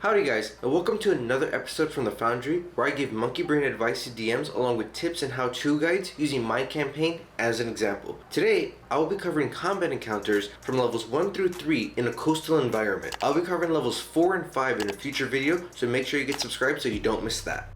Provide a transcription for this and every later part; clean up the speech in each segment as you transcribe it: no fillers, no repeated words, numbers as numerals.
Howdy guys, and welcome to another episode from the Foundry, where I give monkey brain advice to DMs along with tips and how-to guides using my campaign as an example. Today, I will be covering combat encounters from levels 1 through 3 in a coastal environment. I'll be covering levels 4 and 5 in a future video, so make sure you get subscribed so you don't miss that.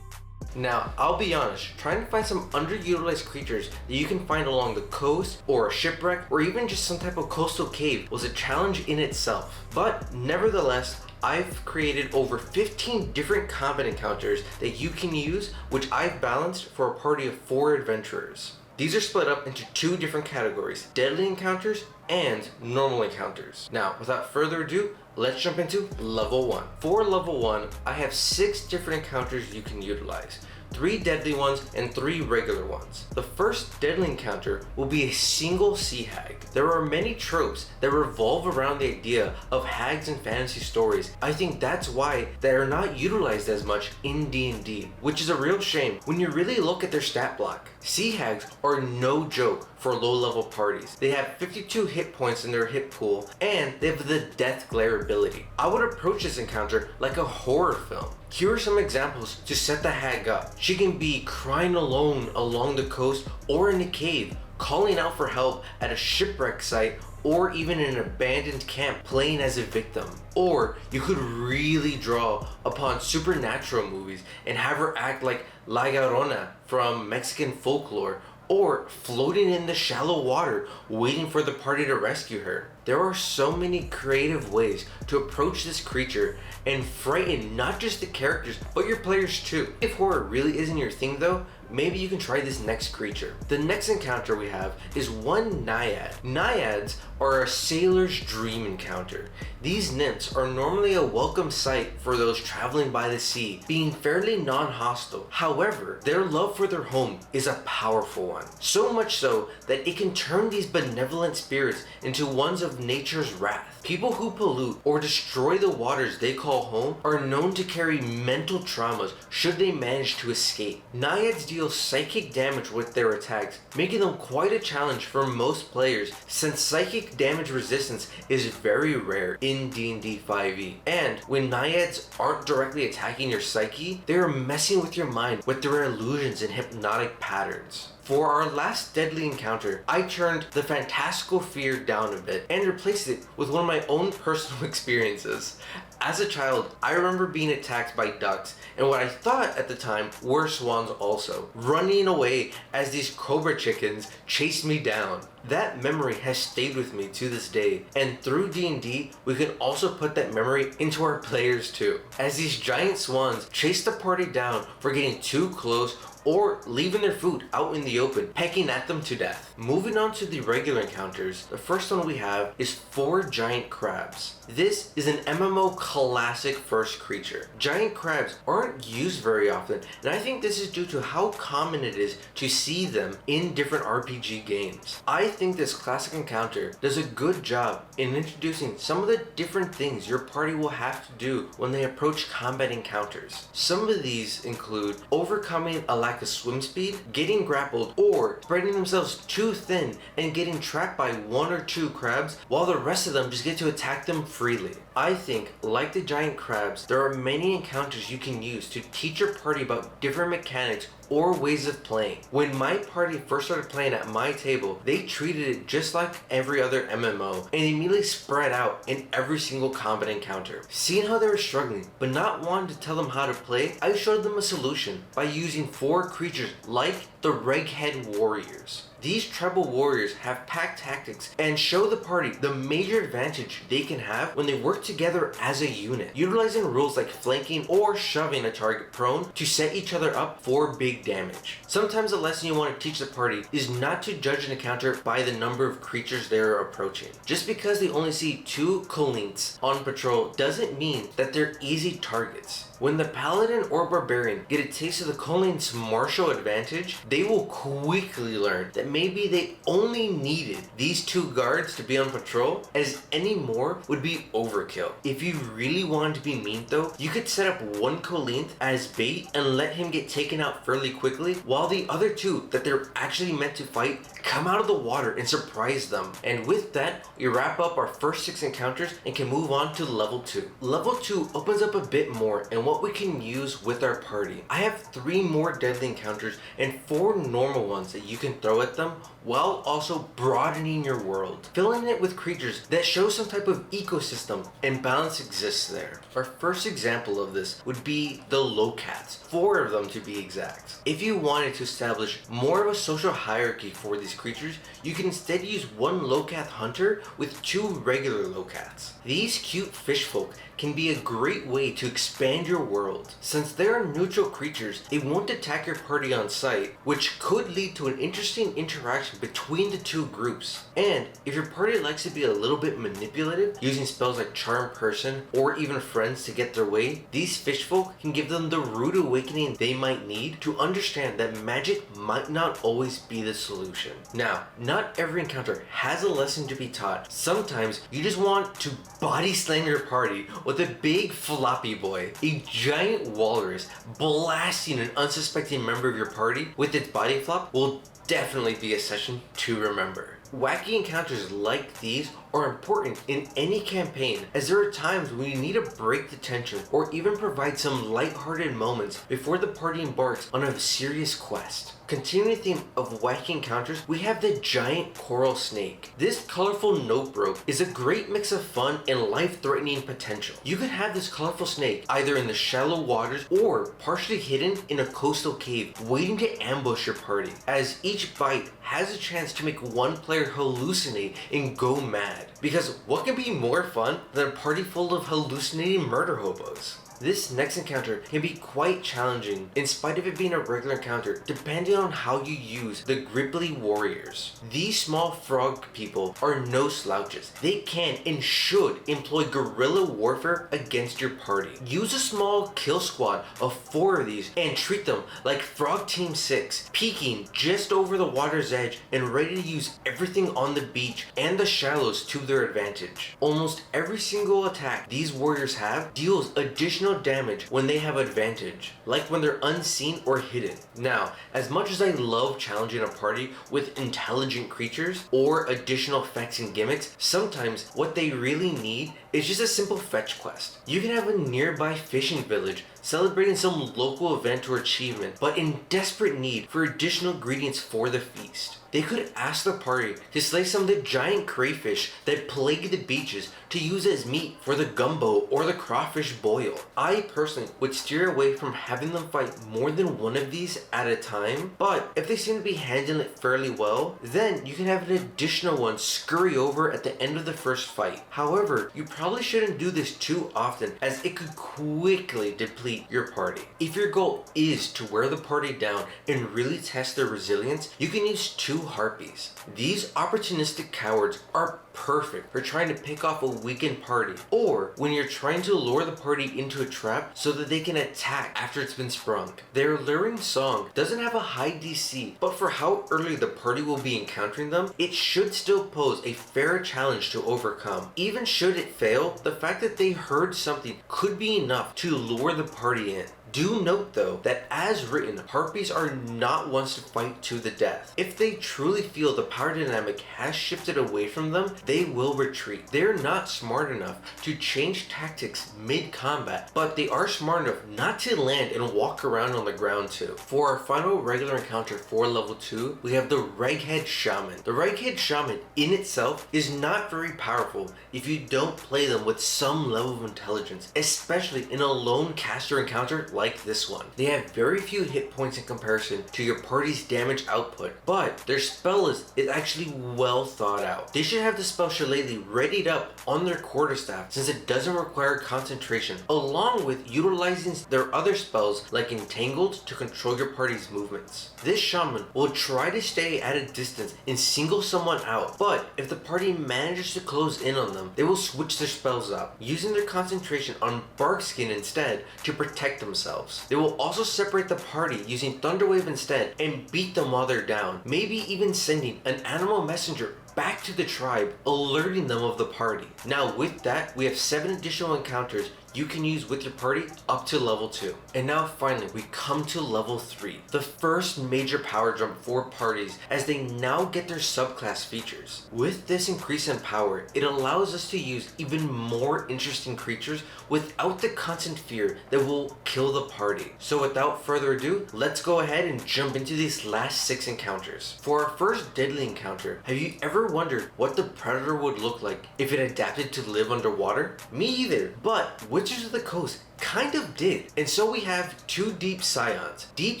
Now, I'll be honest, trying to find some underutilized creatures that you can find along the coast, or a shipwreck, or even just some type of coastal cave was a challenge in itself. But nevertheless, I've created over 15 different combat encounters that you can use, which I've balanced for a party of 4 adventurers. These are split up into 2 different categories, deadly encounters and normal encounters. Now, without further ado, let's jump into level 1. For level 1, I have 6 different encounters you can utilize. 3 deadly ones and 3 regular ones. The first deadly encounter will be a single sea hag. There are many tropes that revolve around the idea of hags in fantasy stories. I think that's why they are not utilized as much in D&D, which is a real shame when you really look at their stat block. Sea hags are no joke for low-level parties. They have 52 hit points in their hit pool, and they have the death glare ability. I would approach this encounter like a horror film. Here are some examples to set the hag up. She can be crying alone along the coast or in a cave, calling out for help at a shipwreck site, or even in an abandoned camp playing as a victim. Or you could really draw upon supernatural movies and have her act like La Llorona from Mexican folklore, or floating in the shallow water waiting for the party to rescue her. There are so many creative ways to approach this creature and frighten not just the characters but your players too. If horror really isn't your thing though, maybe you can try this next creature. The next encounter we have is one naiad. Naiads are a sailor's dream encounter. These nymphs are normally a welcome sight for those traveling by the sea, being fairly non-hostile. However, their love for their home is a powerful one. So much so that it can turn these benevolent spirits into ones of nature's wrath. People who pollute or destroy the waters they call home are known to carry mental traumas should they manage to escape. Naiads deal psychic damage with their attacks, making them quite a challenge for most players since psychic damage resistance is very rare in D&D 5e. And when naiads aren't directly attacking your psyche, they are messing with your mind with their illusions and hypnotic patterns. For our last deadly encounter, I turned the fantastical fear down a bit and replaced it with one of my own personal experiences. As a child, I remember being attacked by ducks and what I thought at the time were swans also, running away as these cobra chickens chased me down. That memory has stayed with me to this day, and through D&D, we can also put that memory into our players too, as these giant swans chase the party down for getting too close or leaving their food out in the open, pecking at them to death. Moving on to the regular encounters, the first one we have is 4 giant crabs. This is an MMO classic first creature. Giant crabs aren't used very often, and I think this is due to how common it is to see them in different RPG games. I think this classic encounter does a good job in introducing some of the different things your party will have to do when they approach combat encounters. Some of these include overcoming a lack of swim speed, getting grappled, or spreading themselves too thin and getting trapped by 1 or 2 crabs while the rest of them just get to attack them freely. I think, like the giant crabs, there are many encounters you can use to teach your party about different mechanics or ways of playing. When my party first started playing at my table, they treated it just like every other MMO and immediately spread out in every single combat encounter. Seeing how they were struggling but not wanting to tell them how to play, I showed them a solution by using 4 creatures like the Reghead Warriors. These tribal warriors have pack tactics and show the party the major advantage they can have when they work together as a unit, utilizing rules like flanking or shoving a target prone to set each other up for big damage. Sometimes the lesson you want to teach the party is not to judge an encounter by the number of creatures they are approaching. Just because they only see 2 Kolints on patrol doesn't mean that they're easy targets. When the paladin or barbarian get a taste of the Kolin's martial advantage, they will quickly learn that maybe they only needed these 2 guards to be on patrol, as any more would be overkill. If you really wanted to be mean though, you could set up 1 Kolint as bait and let him get taken out fairly really quickly, while the other two that they're actually meant to fight come out of the water and surprise them. And with that, we wrap up our first 6 encounters and can move on to level 2. Level 2 opens up a bit more and what we can use with our party. I have 3 more deadly encounters and 4 normal ones that you can throw at them, while also broadening your world, filling it with creatures that show some type of ecosystem and balance exists there. Our first example of this would be the lowcats, 4 of them to be exact. If you wanted to establish more of a social hierarchy for these creatures, you can instead use 1 lowcat hunter with 2 regular lowcats. These cute fish folk can be a great way to expand your world. Since they are neutral creatures, they won't attack your party on sight, which could lead to an interesting interaction between the 2 groups. And if your party likes to be a little bit manipulative, using spells like Charm Person or even Friends to get their way, these fish folk can give them the rude awakening they might need to understand that magic might not always be the solution. Now, not every encounter has a lesson to be taught. Sometimes you just want to body slam your party with a big floppy boy, a giant walrus blasting an unsuspecting member of your party with its body flop will definitely be a session to remember. Wacky encounters like these are important in any campaign, as there are times when you need to break the tension or even provide some lighthearted moments before the party embarks on a serious quest. Continuing the theme of wacky encounters, we have the giant coral snake. This colorful notebook is a great mix of fun and life-threatening potential. You could have this colorful snake either in the shallow waters or partially hidden in a coastal cave waiting to ambush your party, as each bite has a chance to make one player hallucinate and go mad. Because what can be more fun than a party full of hallucinating murder hobos? This next encounter can be quite challenging in spite of it being a regular encounter, depending on how you use the Gribbly Warriors. These small frog people are no slouches. They can and should employ guerrilla warfare against your party. Use a small kill squad of 4 of these and treat them like Frog Team 6, peeking just over the water's edge and ready to use everything on the beach and the shallows to their advantage. Almost every single attack these warriors have deals additional damage when they have advantage, like when they're unseen or hidden. Now, as much as I love challenging a party with intelligent creatures or additional effects and gimmicks, sometimes what they really need is just a simple fetch quest. You can have a nearby fishing village celebrating some local event or achievement, but in desperate need for additional ingredients for the feast. They could ask the party to slay some of the giant crayfish that plague the beaches to use as meat for the gumbo or the crawfish boil. I personally would steer away from having them fight more than one of these at a time, but if they seem to be handling it fairly well, then you can have an additional one scurry over at the end of the first fight. However, you probably shouldn't do this too often, as it could quickly deplete your party. If your goal is to wear the party down and really test their resilience, you can use 2 harpies. These opportunistic cowards are perfect for trying to pick off a weakened party, or when you're trying to lure the party into a trap so that they can attack after it's been sprung. Their luring song doesn't have a high DC, but for how early the party will be encountering them, it should still pose a fair challenge to overcome. Even should it fail, the fact that they heard something could be enough to lure the party in. Do note though that as written, harpies are not ones to fight to the death. If they truly feel the power dynamic has shifted away from them, they will retreat. They're not smart enough to change tactics mid-combat, but they are smart enough not to land and walk around on the ground too. For our final regular encounter for level 2, we have the Reghead Shaman. The Reghead Shaman in itself is not very powerful if you don't play them with some level of intelligence, especially in a lone caster encounter like this one. They have very few hit points in comparison to your party's damage output, but their spell is actually well thought out. They should have the spell Shillelagh readied up on their quarterstaff since it doesn't require concentration, along with utilizing their other spells like Entangled to control your party's movements. This shaman will try to stay at a distance and single someone out, but if the party manages to close in on them, they will switch their spells up, using their concentration on Barkskin instead to protect themselves. They will also separate the party using Thunderwave instead and beat them while they're down, maybe even sending an animal messenger back to the tribe, alerting them of the party. Now with that, we have 7 additional encounters you can use with your party up to level 2. And now finally, we come to level 3, the first major power jump for parties as they now get their subclass features. With this increase in power, it allows us to use even more interesting creatures without the constant fear that will kill the party. So without further ado, let's go ahead and jump into these last 6 encounters. For our first deadly encounter, have you ever wondered what the predator would look like if it adapted to live underwater? Me either, but Witches of the Coast kind of did. And so we have 2 Deep Scions. Deep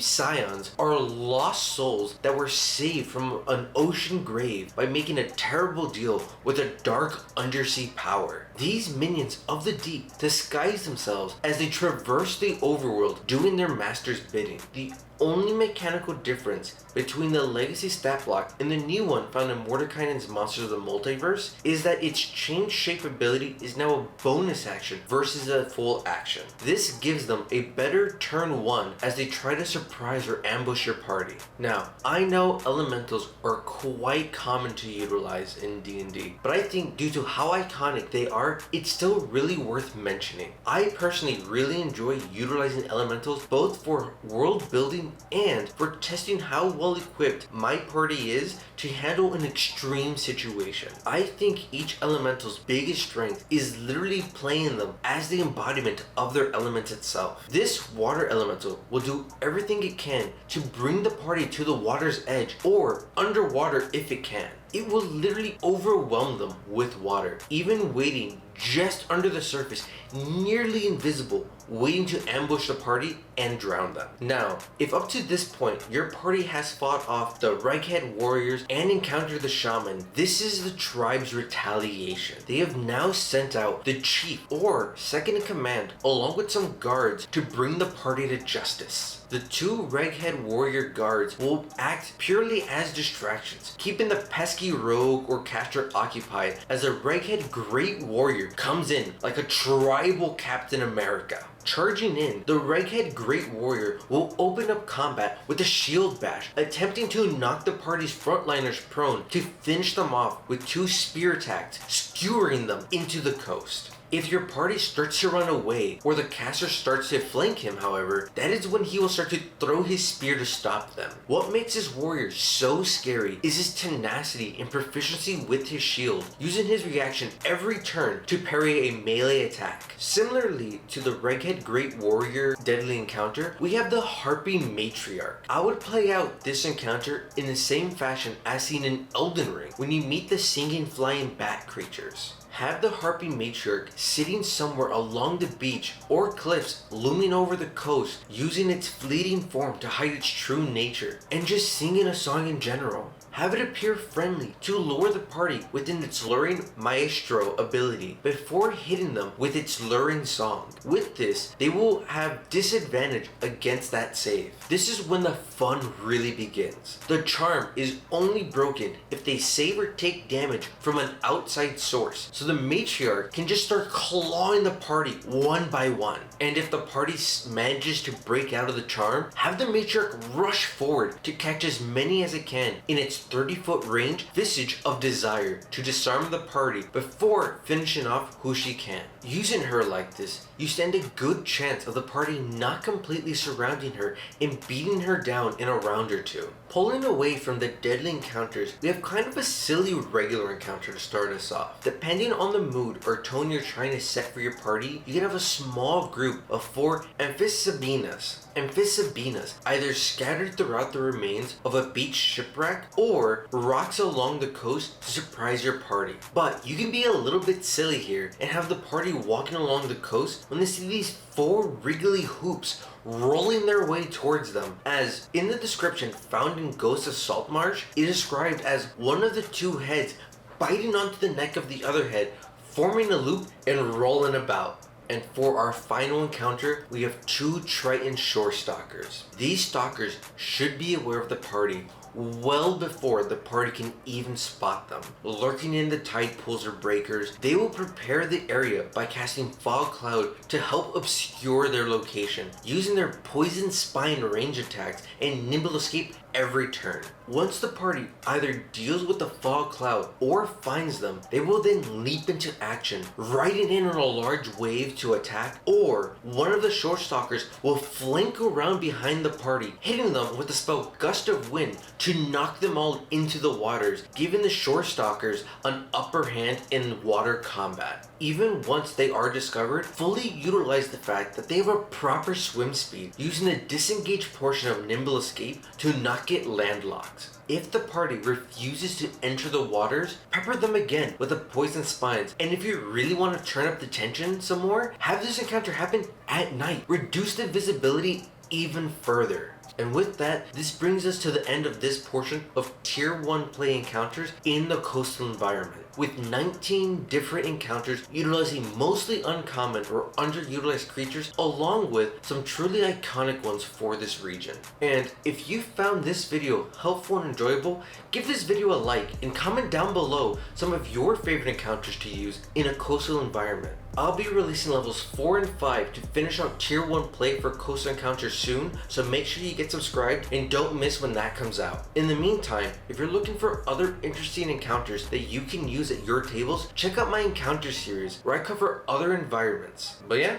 Scions are lost souls that were saved from an ocean grave by making a terrible deal with a dark undersea power. These minions of the deep disguise themselves as they traverse the overworld doing their master's bidding. The only mechanical difference between the legacy stat block and the new one found in Mordekainen's Monsters of the Multiverse is that its change shape ability is now a bonus action versus a full action. This gives them a better turn 1 as they try to surprise or ambush your party. Now, I know elementals are quite common to utilize in D&D, but I think due to how iconic they are, it's still really worth mentioning. I personally really enjoy utilizing elementals both for world building and for testing how well equipped my party is to handle an extreme situation. I think each elemental's biggest strength is literally playing them as the embodiment of their element itself. This water elemental will do everything it can to bring the party to the water's edge or underwater if it can. It will literally overwhelm them with water, even waiting just under the surface, nearly invisible, waiting to ambush the party and drown them. Now, if up to this point your party has fought off the Reghead warriors and encountered the shaman, this is the tribe's retaliation. They have now sent out the chief or second in command along with some guards to bring the party to justice. The 2 Reghead warrior guards will act purely as distractions, keeping the pesky rogue or caster occupied as a Reghead great warrior comes in like a tribal Captain America. Charging in, the Reghead Great Warrior will open up combat with a shield bash, attempting to knock the party's frontliners prone to finish them off with 2 spear attacks, skewering them into the coast. If your party starts to run away or the caster starts to flank him, however, that is when he will start to throw his spear to stop them. What makes this warrior so scary is his tenacity and proficiency with his shield, using his reaction every turn to parry a melee attack. Similarly to the Reghead Great Warrior deadly encounter, we have the Harpy Matriarch. I would play out this encounter in the same fashion as seen in Elden Ring when you meet the singing flying bat creatures. Have the Harpy Matriarch sitting somewhere along the beach or cliffs looming over the coast, using its fleeting form to hide its true nature, and just singing a song in general. Have it appear friendly to lure the party within its luring maestro ability before hitting them with its luring song. With this, they will have disadvantage against that save. This is when the fun really begins. The charm is only broken if they save or take damage from an outside source, so the matriarch can just start clawing the party one by one. And if the party manages to break out of the charm, have the matriarch rush forward to catch as many as it can in its 30-foot range Visage of Desire to disarm the party before finishing off who she can. Using her like this, you stand a good chance of the party not completely surrounding her and beating her down in a round or 2. Pulling away from the deadly encounters, we have kind of a silly regular encounter to start us off. Depending on the mood or tone you're trying to set for your party, you can have a small group of 4 amphisabinas. Amphisabinas either scattered throughout the remains of a beach shipwreck or rocks along the coast to surprise your party. But you can be a little bit silly here and have the party walking along the coast when they see these 4 wriggly hoops rolling their way towards them, as in the description found in Ghost of Saltmarsh, it is described as one of the 2 heads biting onto the neck of the other head, forming a loop and rolling about. And for our final encounter, we have 2 Triton Shore Stalkers. These stalkers should be aware of the party well before the party can even spot them. Lurking in the tide pools or breakers, they will prepare the area by casting Fog Cloud to help obscure their location, using their Poison Spine range attacks and Nimble Escape every turn. Once the party either deals with the fog cloud or finds them, they will then leap into action, riding in on a large wave to attack, or one of the short stalkers will flank around behind the party, hitting them with the spell Gust of Wind to knock them all into the waters, giving the short stalkers an upper hand in water combat. Even once they are discovered, fully utilize the fact that they have a proper swim speed, using the disengaged portion of Nimble Escape to not get landlocked. If the party refuses to enter the waters, pepper them again with the poison spines, and if you really want to turn up the tension some more, have this encounter happen at night. Reduce the visibility even further. And with that, this brings us to the end of this portion of Tier 1 play encounters in the coastal environment, with 19 different encounters utilizing mostly uncommon or underutilized creatures, along with some truly iconic ones for this region. And if you found this video helpful and enjoyable, give this video a like and comment down below some of your favorite encounters to use in a coastal environment. I'll be releasing levels 4 and 5 to finish out Tier 1 play for coastal encounters soon, so make sure you get subscribed and don't miss when that comes out. In the meantime, if you're looking for other interesting encounters that you can use at your tables, check out my encounter series where I cover other environments. But yeah,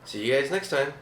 see you guys next time.